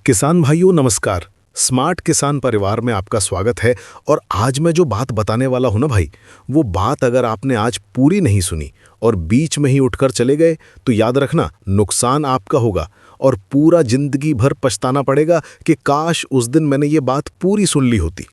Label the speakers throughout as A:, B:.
A: किसान भाइयों नमस्कार। स्मार्ट किसान परिवार में आपका स्वागत है। और आज मैं जो बात बताने वाला हूं ना भाई, वो बात अगर आपने आज पूरी नहीं सुनी और बीच में ही उठकर चले गए तो याद रखना नुकसान आपका होगा और पूरा जिंदगी भर पछताना पड़ेगा कि काश उस दिन मैंने ये बात पूरी सुन ली होती।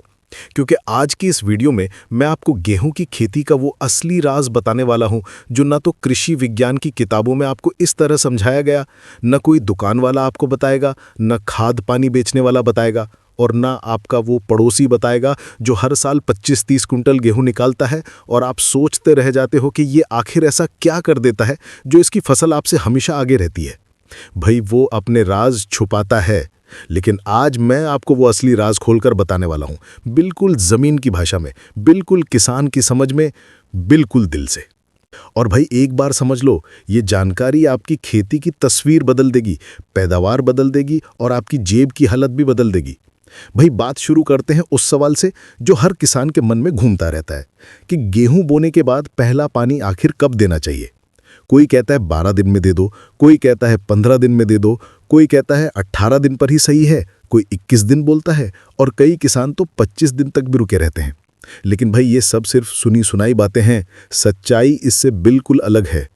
A: क्योंकि आज की इस वीडियो में मैं आपको गेहूं की खेती का वो असली राज बताने वाला हूं जो ना तो कृषि विज्ञान की किताबों में आपको इस तरह समझाया गया, न कोई दुकान वाला आपको बताएगा, न खाद पानी बेचने वाला बताएगा और ना आपका वो पड़ोसी बताएगा जो हर साल 25-30 कुंटल गेहूं निकालता है और आप सोचते रह जाते हो कि ये आखिर ऐसा क्या कर देता है जो इसकी फसल आपसे हमेशा आगे रहती है। भाई वो अपने राज छुपाता है, लेकिन आज मैं आपको वो असली राज खोलकर बताने वाला हूं, बिल्कुल जमीन की भाषा में, बिल्कुल किसान की समझ में, बिल्कुल दिल से। और भाई एक बार समझ लो, ये जानकारी आपकी खेती की तस्वीर बदल देगी, पैदावार बदल देगी और आपकी जेब की हालत भी बदल देगी। भाई बात शुरू करते हैं उस सवाल से जो हर किसान के मन में घूमता रहता है कि गेहूं बोने के बाद पहला पानी आखिर कब देना चाहिए। कोई कहता है 12 दिन में दे दो, कोई कहता है 15 दिन में दे दो, कोई कहता है 18 दिन पर ही सही है, कोई 21 दिन बोलता है और कई किसान तो 25 दिन तक भी रुके रहते हैं। लेकिन भाई ये सब सिर्फ सुनी सुनाई बातें हैं, सच्चाई इससे बिल्कुल अलग है।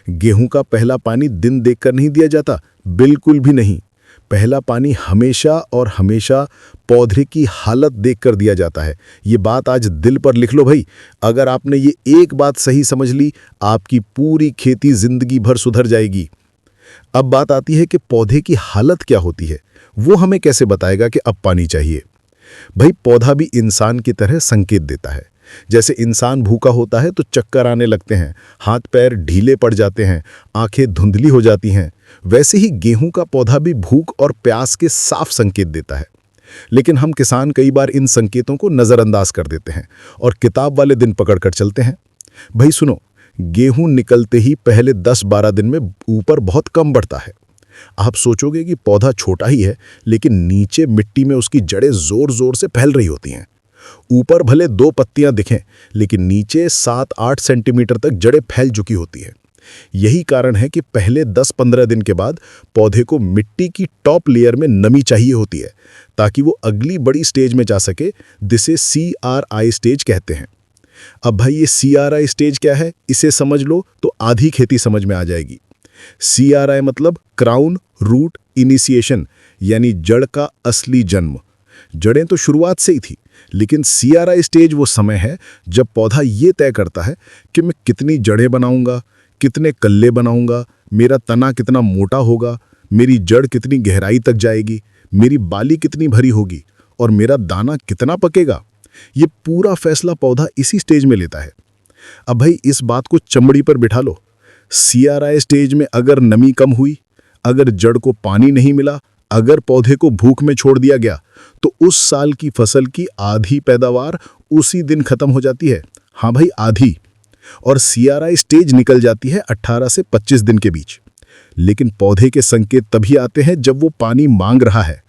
A: गेहूं का पहला पानी दिन देखकर नहीं दिया जाता, बिल्कुल भी नहीं। पहला पानी हमेशा और हमेशा पौधे की हालत देखकर दिया जाता है। ये बात आज दिल पर लिख लो भाई। अगर आपने ये एक बात सही समझ ली, आपकी पूरी खेती जिंदगी भर सुधर जाएगी। अब बात आती है कि पौधे की हालत क्या होती है, वो हमें कैसे बताएगा कि अब पानी चाहिए। भाई पौधा भी इंसान की तरह संकेत देता है। जैसे इंसान भूखा होता है तो चक्कर आने लगते हैं, हाथ पैर ढीले पड़ जाते हैं, आंखें धुंधली हो जाती हैं, वैसे ही गेहूं का पौधा भी भूख और प्यास के साफ संकेत देता है। लेकिन हम किसान कई बार इन संकेतों को नजरअंदाज कर देते हैं और किताब वाले दिन पकड़कर चलते हैं। भाई सुनो, गेहूं निकलते ही पहले 10-12 दिन में ऊपर बहुत कम बढ़ता है। आप सोचोगे कि पौधा छोटा ही है, लेकिन नीचे मिट्टी में उसकी जड़ें जोर जोर से फैल रही होती हैं। ऊपर भले 2 पत्तियां दिखें, लेकिन नीचे 7-8 सेंटीमीटर तक जड़ें फैल चुकी होती हैं। यही कारण है कि पहले 10-15 दिन के बाद पौधे को मिट्टी की टॉप लेयर में नमी चाहिए होती है ताकि वो अगली बड़ी स्टेज में जा सके, जिसे CRI स्टेज कहते हैं। अब भाई ये CRI स्टेज क्या है, इसे समझ लो तो आधी खेती समझ में आ जाएगी। CRI मतलब क्राउन रूट इनिशिएशन, यानी जड़ का असली जन्म। जड़ें तो शुरुआत से ही थी, लेकिन CRI स्टेज वो समय है जब पौधा ये तय करता है कि मैं कितनी जड़ें बनाऊंगा, कितने कल्ले बनाऊंगा, मेरा तना कितना मोटा होगा, मेरी जड़ कितनी गहराई तक जाएगी, मेरी बाली कितनी भरी होगी और मेरा दाना कितना पकेगा। ये पूरा फैसला पौधा इसी स्टेज में लेता है। अब भाई इस बात को चमड़ी पर बिठा लो। CRI स्टेज में अगर नमी कम हुई, अगर जड़ को पानी नहीं मिला, अगर पौधे को भूख में छोड़ दिया गया, तो उस साल की फसल की आधी पैदावार उसी दिन खत्म हो जाती है। हाँ भाई, आधी। और CRI स्टेज निकल जाती है 18 से 25 दिन के बीच। लेकिन पौधे के संकेत तभी आते हैं जब वो पानी मांग रहा है।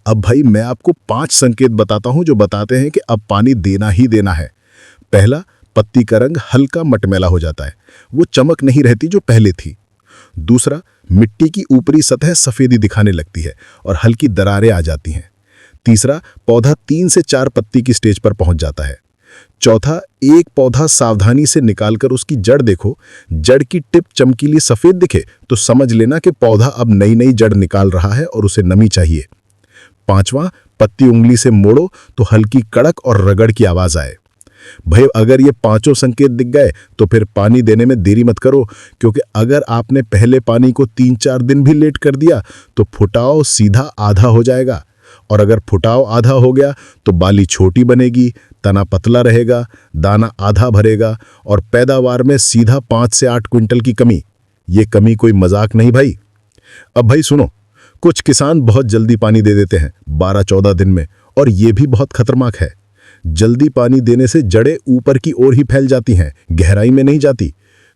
A: अब भाई मैं आपको 5 संकेत बताता हूं जो बताते हैं कि अब पानी देना ही देना है। पहला, पत्ती का रंग हल्का मटमैला हो जाता है, वो चमक नहीं रहती जो पहले थी। दूसरा, मिट्टी की ऊपरी सतह सफेदी दिखाने लगती है और हल्की दरारें आ जाती हैं। तीसरा, पौधा 3 से 4 पत्ती की स्टेज पर पहुंच जाता है। चौथा, एक पौधा सावधानी से निकालकर उसकी जड़ देखो, जड़ की टिप चमकीली सफेद दिखे तो समझ लेना कि पौधा अब नई नई जड़ निकाल रहा है और उसे नमी चाहिए। पांचवा, पत्ती उंगली से मोड़ो तो हल्की कड़क और रगड़ की आवाज आए। भाई अगर ये 5 संकेत दिख गए तो फिर पानी देने में देरी मत करो, क्योंकि अगर आपने पहले पानी को 3-4 दिन भी लेट कर दिया तो फुटाव सीधा आधा हो जाएगा, और अगर फुटाव आधा हो गया तो बाली छोटी बनेगी, तना पतला रहेगा, दाना आधा भरेगा और पैदावार में सीधा 5 से 8 क्विंटल की कमी। ये कमी कोई मजाक नहीं भाई। अब भाई सुनो, कुछ किसान बहुत जल्दी पानी दे देते हैं 12-14 दिन में, और ये भी बहुत खतरनाक है। जल्दी पानी देने से जड़ें ऊपर की ओर ही फैल जाती हैं, गहराई में नहीं जाती।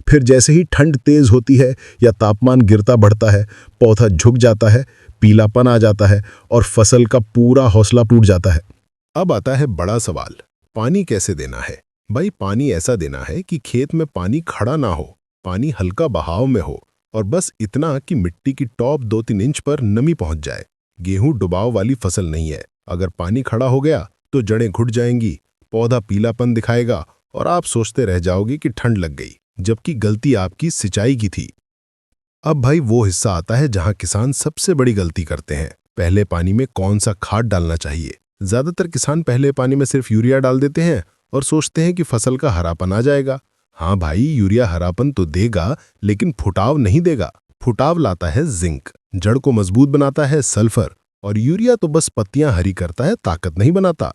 A: फिर जैसे ही ठंड तेज होती है या तापमान गिरता बढ़ता है, पौधा झुक जाता है, पीलापन आ जाता है और फसल का पूरा हौसला टूट जाता है। अब आता है बड़ा सवाल, पानी कैसे देना है। भाई पानी ऐसा देना है कि खेत में पानी खड़ा ना हो, पानी हल्का बहाव में हो और बस इतना कि मिट्टी की टॉप 2-3 इंच पर नमी पहुंच जाए।
B: गेहूं डुबाव वाली फसल नहीं है। अगर पानी खड़ा हो गया तो जड़ें घुट जाएंगी, पौधा पीलापन दिखाएगा और आप सोचते रह जाओगे कि ठंड लग गई, जबकि गलती आपकी सिंचाई की थी। अब भाई वो हिस्सा आता है जहां किसान सबसे बड़ी गलती करते हैं। पहले पानी में कौन सा खाद डालना चाहिए। ज्यादातर किसान पहले पानी में सिर्फ यूरिया डाल देते हैं और सोचते हैं कि फसल का हरापन आ जाएगा। हाँ भाई, यूरिया हरापन तो देगा, लेकिन फुटाव नहीं देगा। फुटाव लाता है जिंक, जड़ को मजबूत बनाता है सल्फर, और यूरिया तो बस पत्तियां हरी करता है, ताकत नहीं बनाता।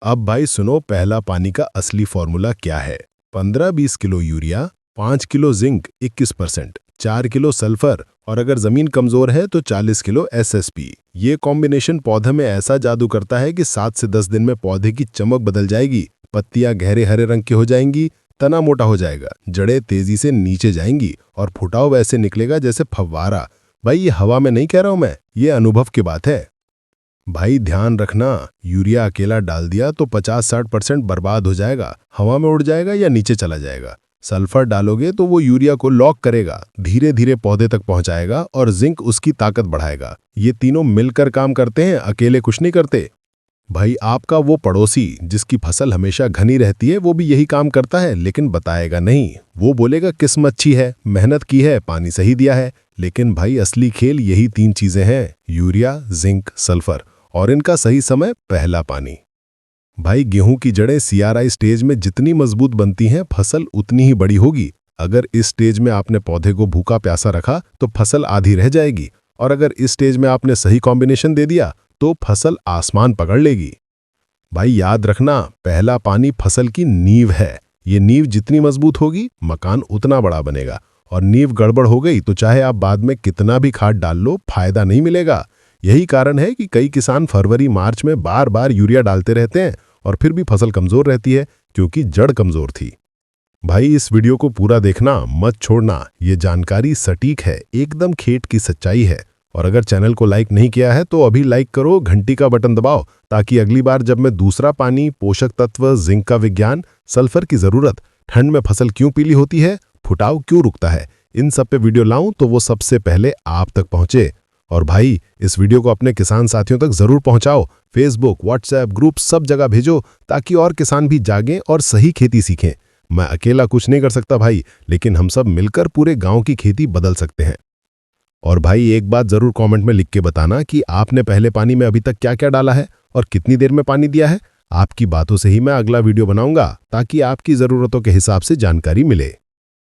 B: अब भाई सुनो, पहला पानी का असली फॉर्मूला क्या है। 15-20 kilo urea, 5 kilo zinc 21%, 4 kilo sulphur, और अगर जमीन कमजोर है तो 40 किलो एसएसपी। ये कॉम्बिनेशन पौधे में ऐसा जादू करता है कि 7 से 10 दिन में पौधे की चमक बदल जाएगी, पत्तियां गहरे हरे रंग की हो जाएंगी, तना मोटा हो जाएगा, जड़ें तेजी से नीचे जाएंगी और फुटाव ऐसे निकलेगा जैसे फव्वारा। भाई ये हवा में नहीं कह रहा हूं मैं, ये अनुभव की बात है। भाई ध्यान रखना, यूरिया अकेला डाल दिया तो 50-60% बर्बाद हो जाएगा, हवा में उड़ जाएगा या नीचे चला जाएगा। सल्फर डालोगे तो वो यूरिया को लॉक करेगा, धीरे धीरे पौधे तक पहुंचाएगा, और जिंक उसकी ताकत बढ़ाएगा। ये तीनों मिलकर काम करते हैं, अकेले कुछ नहीं करते। भाई आपका वो पड़ोसी जिसकी फसल हमेशा घनी रहती है, वो भी यही काम करता है, लेकिन बताएगा नहीं। वो बोलेगा किस्मत अच्छी है, मेहनत की है, पानी सही दिया है। लेकिन भाई असली खेल यही 3 चीजें हैं, यूरिया, जिंक, सल्फर, और इनका सही समय पहला पानी। भाई गेहूं की जड़ें सीआरआई स्टेज में जितनी मजबूत बनती हैं, फसल उतनी ही बड़ी होगी। अगर इस स्टेज में आपने पौधे को भूखा प्यासा रखा तो फसल आधी रह जाएगी, और अगर इस स्टेज में आपने सही कॉम्बिनेशन दे दिया तो फसल आसमान पकड़ लेगी। भाई याद रखना, पहला पानी फसल की नींव है। ये नींव जितनी मजबूत होगी, मकान उतना बड़ा बनेगा, और नींव गड़बड़ हो गई तो चाहे आप बाद में कितना भी खाद डाल लो, फायदा नहीं मिलेगा। यही कारण है कि कई किसान फरवरी मार्च में बार बार यूरिया डालते रहते हैं और फिर भी फसल कमजोर रहती है, क्योंकि जड़ कमजोर थी। भाई इस वीडियो को पूरा देखना, मत छोड़ना। ये जानकारी सटीक है, एकदम खेत की सच्चाई है। और अगर चैनल को लाइक नहीं किया है तो अभी लाइक करो, घंटी का बटन दबाओ, ताकि अगली बार जब मैं दूसरा पानी, पोषक तत्व, जिंक का विज्ञान, सल्फर की जरूरत, ठंड में फसल क्यों पीली होती है, फुटाव क्यों रुकता है, इन सब पे वीडियो लाऊं तो वो सबसे पहले आप तक पहुंचे। और भाई इस वीडियो को अपने किसान साथियों तक जरूर पहुंचाओ। फेसबुक, व्हाट्सएप ग्रुप सब जगह भेजो, ताकि और किसान भी जागें और सही खेती सीखें। मैं अकेला कुछ नहीं कर सकता भाई, लेकिन हम सब मिलकर पूरे गांव की खेती बदल सकते हैं। और भाई एक बात जरूर कमेंट में लिख के बताना कि आपने पहले पानी में अभी तक क्या क्या डाला है और कितनी देर में पानी दिया है। आपकी बातों से ही मैं अगला वीडियो बनाऊंगा, ताकि आपकी जरूरतों के हिसाब से जानकारी मिले।